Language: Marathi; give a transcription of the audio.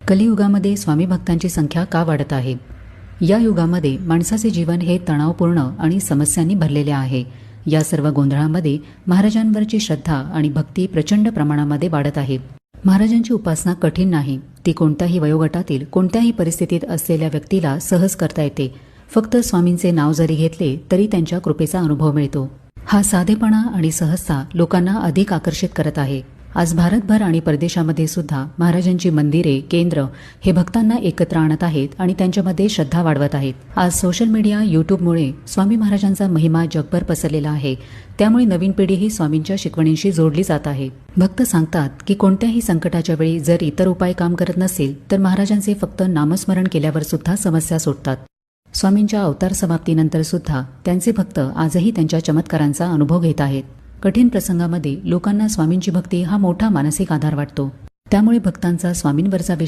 कलियुगामध्ये स्वामी भक्तांची संख्या का वाढत आहे? या युगामध्ये माणसाचे जीवन हे तणावपूर्ण आणि समस्यांनी भरलेले आहे. या सर्व गोंधळामध्ये महाराजांवरची श्रद्धा आणि भक्ती प्रचंड प्रमाणामध्ये वाढत आहे. महाराजांची उपासना कठीण नाही. ती कोणत्याही वयोगटातील कोणत्याही परिस्थितीत असलेल्या व्यक्तीला सहज करता येते. फक्त स्वामींचे नाव जरी घेतले तरी त्यांच्या कृपेचा अनुभव मिळतो. हा साधेपणा आणि सहजता लोकांना अधिक आकर्षित करत आहे. आज भारतभर आणि परदेशामध्ये सुद्धा महाराजांची मंदिरे, केंद्र हे भक्तांना एकत्र आणत आहेत आणि त्यांच्यामध्ये श्रद्धा वाढवत आहेत. आज सोशल मीडिया, यूट्यूबमुळे स्वामी महाराजांचा महिमा जगभर पसरलेला आहे. त्यामुळे नवीन पिढी ही स्वामींच्या शिकवणींशी जोडली जात आहे. भक्त सांगतात की कोणत्याही संकटाच्या वेळी जर इतर उपाय काम करत नसेल तर महाराजांचे फक्त नामस्मरण केल्यावर सुद्धा समस्या सुटतात. स्वामींच्या अवतार समाप्तीनंतर सुद्धा त्यांचे भक्त आजही त्यांच्या चमत्कारांचा अनुभव घेत आहेत. कठीण प्रसंगामध्ये लोकांना स्वामींची भक्ती हा मोठा मानसिक आधार वाटतो. त्यामुळे भक्तांचा स्वामींवरचा विश्वास